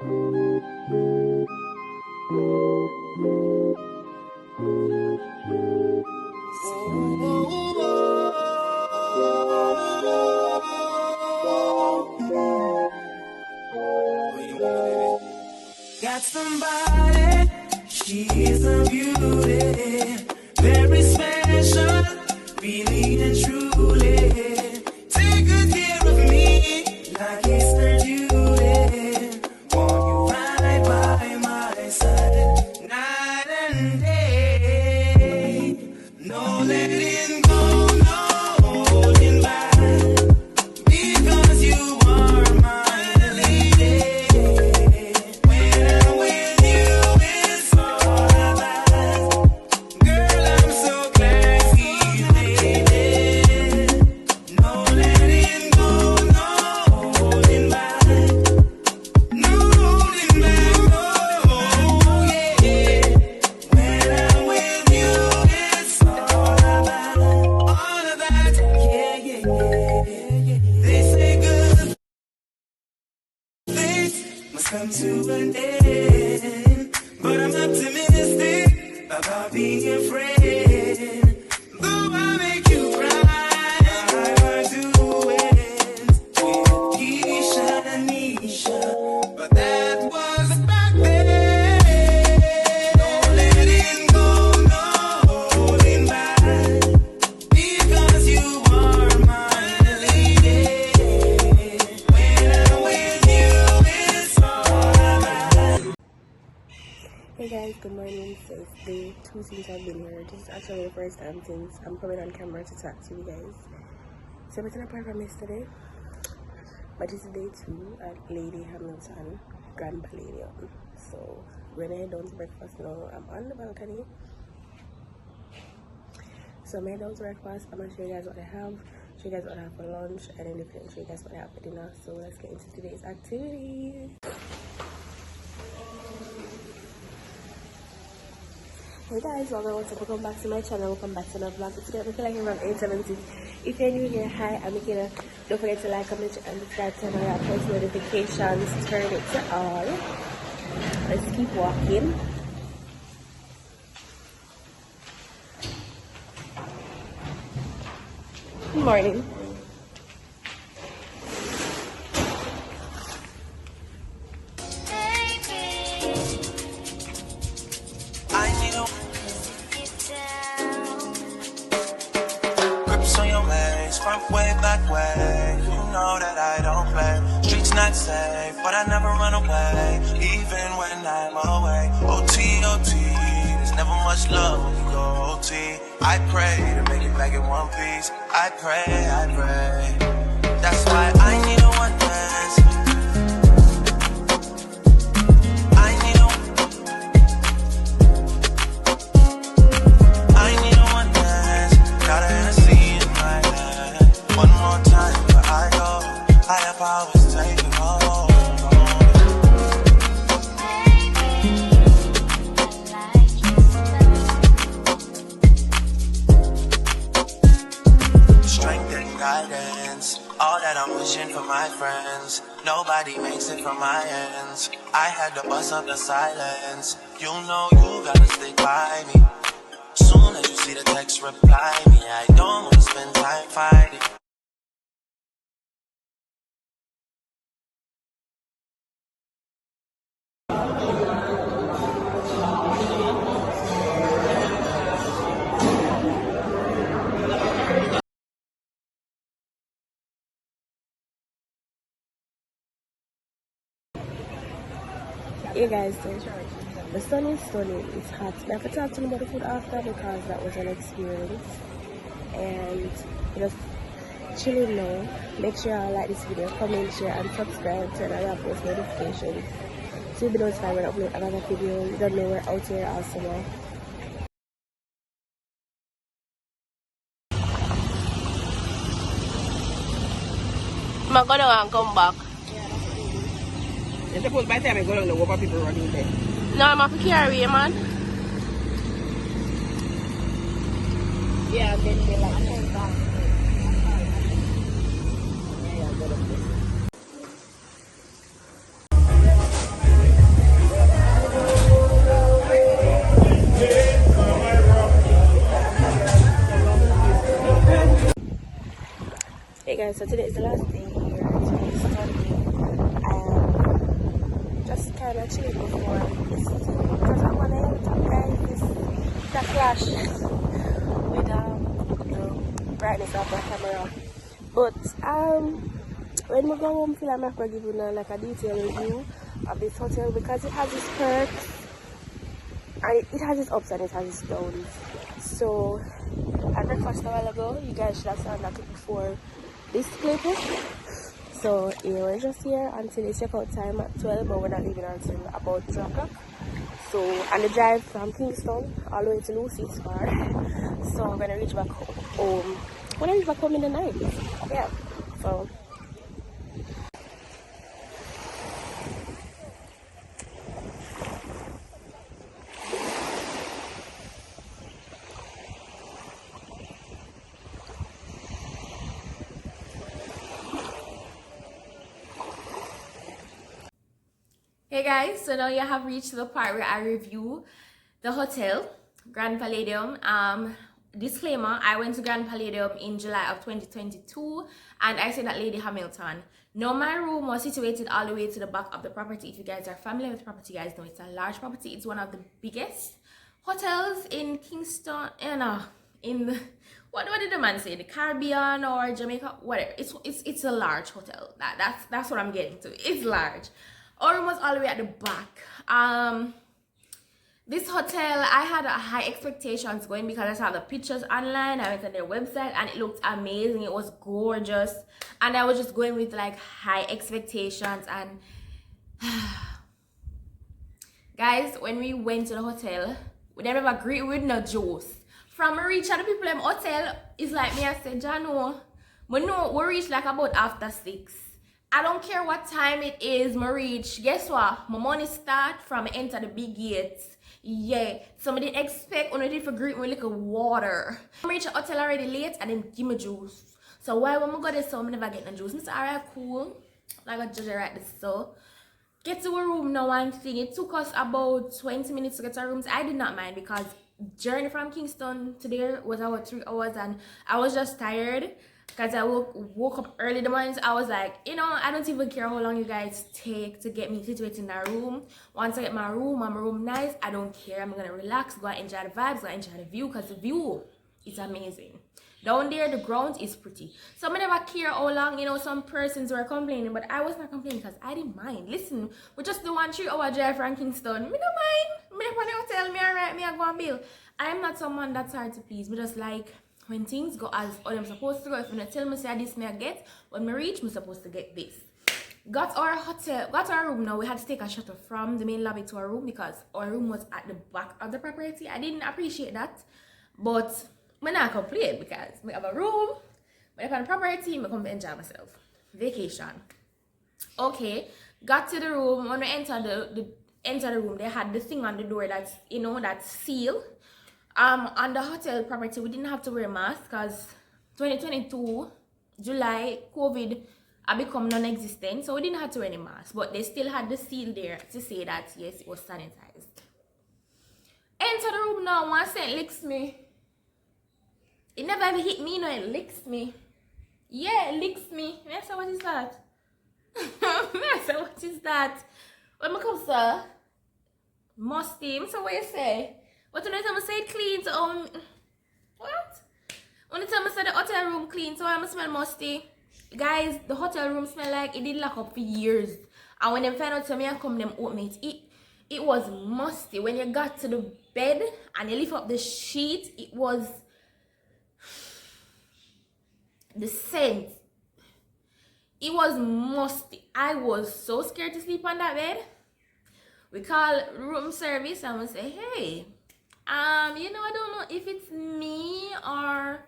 Got somebody, she is a beauty, very special, really and truly. Take good care of me, like it's her duty. Want you right by my side, night and day. No letting go, no holding back, because you are my lady. Come to an end, but I'm optimistic about being friends. Though I make you cry, I do it with Keisha and Nisha, but that was back then. No letting go, no holding back, because you are my lady. When I'm with you, it's Hey guys, good morning. So it's day 2 since I've been here. This is actually the first time since I'm coming on camera to talk to you guys. So everything apart from yesterday, but this is day 2 at Lady Hamilton Grand Palladium. So when I head down to breakfast now, I'm on the balcony. So I'm heading down to breakfast. I'm gonna show you guys what I have, show you guys what I have for lunch, and then definitely show you guys what I have for dinner. So let's get into today's activities. Hey guys, welcome back to my channel. Welcome back to another vlog. It's gonna be like around 8:17. If you're new here, hi, I'm Mikahalia. Don't forget to like, comment, and subscribe to my post notifications. Turn it to all. Let's keep walking. Good morning. Front way, back way, you know that I don't play. Streets not safe, but I never run away, even when I'm away. OT, OT, there's never much love when you go OT. I pray to make it back in one piece. I pray, that's why I need a one dance. All that I'm wishing for my friends, nobody makes it from my ends. I had to bust up the silence. You know you gotta stick by me. Soon as you see the text, reply me. I don't wanna spend time fighting. Hey guys, so the sun is stunning, it's hot. I have to talk to you about the food after because that was an experience. And just chilling now. Make sure you like this video, comment, share, and subscribe, turn on your post notifications so you'll be notified when I upload another video. You don't know we're out here all summer. I'm gonna come back. You're supposed by the time I go down the water people running there. No, I'm have to carry you, man. Yeah, and then they like turn back. guys, so today is the last day here. Today is Sunday. I'm just kind of chilling before this because I want to talk guys this the clash with the brightness of the camera. But when we go home, I feel like I'm not going to give you like a detailed review of this hotel because it has its perks and it has its ups and it has its downs. So I breakfast a while ago. You guys should have seen that before this clip. So yeah, we're just here until the checkout time at 12, but we're not leaving until about 3 o'clock. So on the drive from Kingston all the way to Lucy's car. So I'm gonna reach back home. When I reach back home in the night. Yeah. So hey guys, so now you have reached the part where I review the hotel, Grand Palladium. Disclaimer, I went to Grand Palladium in July of 2022 and I stayed at Lady Hamilton. Now my room was situated all the way to the back of the property. If you guys are familiar with the property, you guys know it's a large property. It's one of the biggest hotels in Kingston, in the, what did the man say, the Caribbean or Jamaica, whatever. It's a large hotel. That's what I'm getting to. It's large. Our room was all the way at the back. This hotel, I had high expectations going because I saw the pictures online. I went on their website and it looked amazing. It was gorgeous. And I was just going with like high expectations. And guys, when we went to the hotel, we never agreed with no juice. From we reach the people in the hotel, it's like me, I said, Jano, we know we reach like about after 6. I don't care what time it is, I reach. Guess what? My money start from enter the big gates. Yeah, somebody expect only for greet me like a water. I reach the hotel already late and then give me juice. So why when I go there, so I never get no juice? I say, alright, cool. I got judge right this. So get to a room now. One thing, it took us about 20 minutes to get to our rooms. I did not mind because journey from Kingston to there was about 3 hours and I was just tired. Because I woke up early in the morning, so I was like, you know, I don't even care how long you guys take to get me situated in that room. Once I get my room nice, I don't care. I'm going to relax, go and enjoy the vibes, go and enjoy the view, because the view is amazing. Down there, the ground is pretty. So I never care how long, you know, some persons were complaining, but I was not complaining because I didn't mind. Listen, we just do 1 3-hour drive from Kingston. Me don't mind. Me on the hotel, me alright, me I go and bill. I'm not someone that's hard to please. Me just like when things go as I'm supposed to go. If you don't tell me say this may I get, when me reach, me supposed to get this. Got our room now. We had to take a shuttle from the main lobby to our room because our room was at the back of the property. I didn't appreciate that, but I not complain because we have a room, but if I'm on the property, I come to enjoy myself. Vacation. Okay, got to the room. When we enter the room, they had the thing on the door that's, you know, that's sealed. On the hotel property, we didn't have to wear a mask because 2022 July COVID had become non-existent, so we didn't have to wear any mask, but they still had the seal there to say that yes, it was sanitized. Enter the room now. One cent licks me. It never ever hit me, no, it licks me. Yeah, it licks me. I said, what is that? I said, what is that? When I come, sir, musty. So what you say? What when I tell me say it clean, so what? When I tell me say the hotel room clean, so I smell musty. Guys, the hotel room smell like it did lock up for years. And when they find out to me, I come them open it was musty. When you got to the bed and you lift up the sheet, it was the scent. It was musty. I was so scared to sleep on that bed. We call room service and we say, hey, you know, I don't know if it's me or,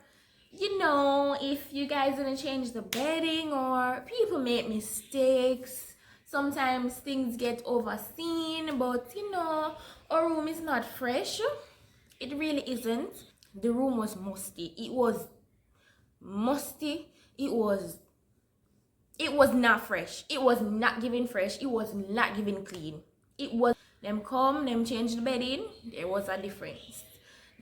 you know, if you guys didn't change the bedding or people make mistakes. Sometimes things get overseen, but you know, our room is not fresh. It really isn't. The room was musty. It was musty. It was not fresh. It was not giving fresh. It was not giving clean. It was them come, them change the bedding. There was a difference.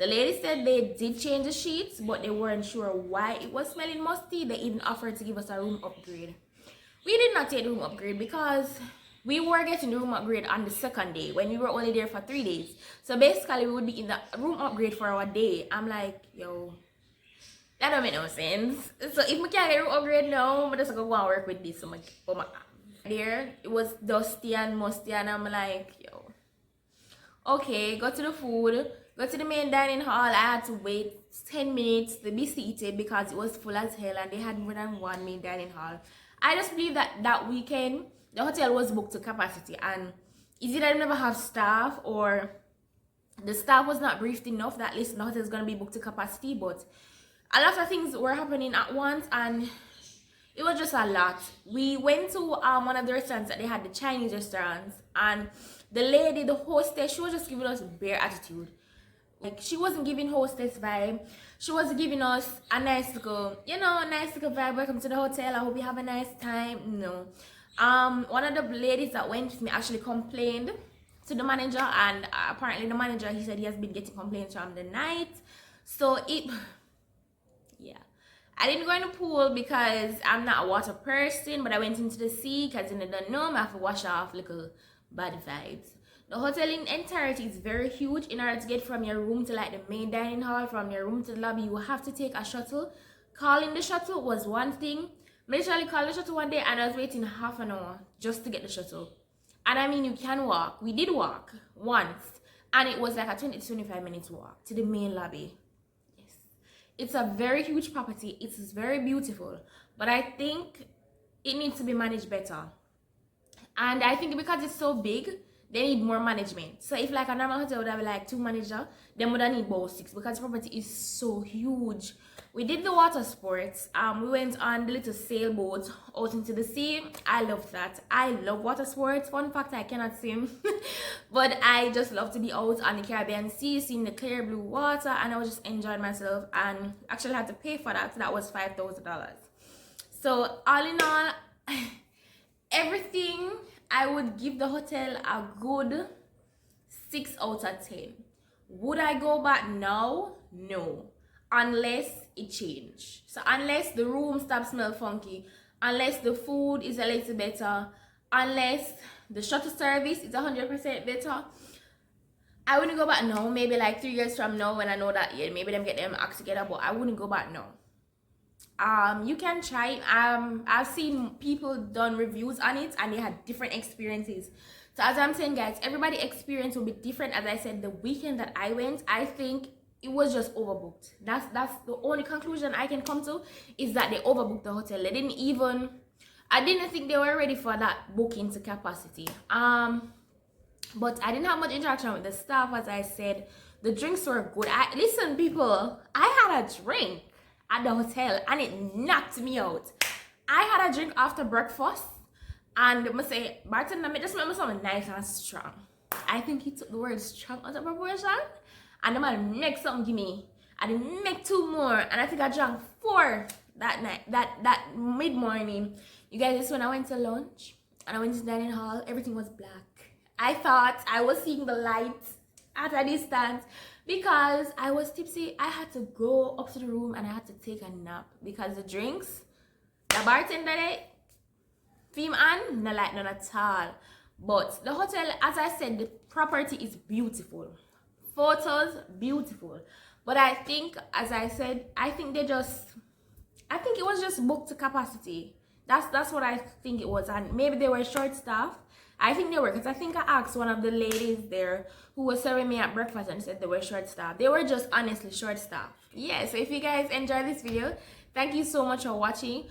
The lady said they did change the sheets, but they weren't sure why it was smelling musty. They even offered to give us a room upgrade. We did not take the room upgrade because we were getting the room upgrade on the second day when we were only there for 3 days. So basically we would be in the room upgrade for our day. I'm like, yo, that don't make no sense. So if we can't get a room upgrade now, I'm just gonna go and work with this. So there, it was dusty and musty, and I'm like, yo, okay, go to the food, go to the main dining hall. I had to wait 10 minutes to be seated because it was full as hell and they had more than one main dining hall. I just believe that that weekend the hotel was booked to capacity, and is it that they never have staff or the staff was not briefed enough that listen, the hotel is going to be booked to capacity. But a lot of things were happening at once and it was just a lot. We went to one of the restaurants that they had, the Chinese restaurants, and the lady, the hostess, she was just giving us bare attitude. Like, she wasn't giving hostess vibe. She was giving us a nice little, nice little vibe. Welcome to the hotel. I hope you have a nice time. No. One of the ladies that went with me actually complained to the manager, and apparently the manager, he said he has been getting complaints from the night. So yeah. I didn't go in the pool because I'm not a water person, but I went into the sea because I don't know, I have to wash off little bad vibes. The hotel in entirety is very huge. In order to get from your room to like the main dining hall, from your room to the lobby, you have to take a shuttle. Calling the shuttle was one thing. I literally called the shuttle one day and I was waiting half an hour just to get the shuttle. And I mean, you can walk. We did walk once, and it was like a 20 to 25 minutes walk to the main lobby. Yes, it's a very huge property. It's very beautiful, but I think it needs to be managed better. And I think because it's so big, they need more management. So if like a normal hotel would have like 2 managers, then would need about 6 because the property is so huge. We did the water sports. We went on the little sailboat out into the sea. I love that. I love water sports. Fun fact, I cannot swim. But I just love to be out on the Caribbean Sea, seeing the clear blue water, and I was just enjoying myself, and actually had to pay for that. So that was $5,000. So all in all, everything, I would give the hotel a good 6 out of 10. Would I go back now? No. Unless it changed. So unless the room stops smell funky, unless the food is a little better, unless the shuttle service is 100% better, I wouldn't go back now. Maybe like 3 years from now when I know that, yeah, maybe them get them act together, but I wouldn't go back now. You can try. I've seen people done reviews on it and they had different experiences. So as I'm saying, guys, everybody's experience will be different. As I said, the weekend that I went, I think it was just overbooked. That's the only conclusion I can come to, is that they overbooked the hotel. They didn't even, I didn't think they were ready for that booking to capacity. But I didn't have much interaction with the staff. As I said, the drinks were good. Listen, people, I had a drink at the hotel and it knocked me out. I had a drink after breakfast, and I must say, bartender just made me something nice and strong. I think he took the word strong out of proportion, and the man make something give me. I didn't make 2 more, and I think I drank 4 that night, that mid-morning. You guys, this when I went to lunch and I went to the dining hall, everything was black. I thought I was seeing the lights at a distance because I was tipsy. I had to go up to the room and I had to take a nap because the drinks, the bartender, film and no like none at all. But the hotel, as I said, the property is beautiful. Photos, beautiful. But I think, as I said, I think it was just booked to capacity. That's what I think it was. And maybe they were short staffed. I think they were, because I think I asked one of the ladies there who was serving me at breakfast and said they were short staffed. They were just honestly short staffed. Yeah, so if you guys enjoyed this video, thank you so much for watching.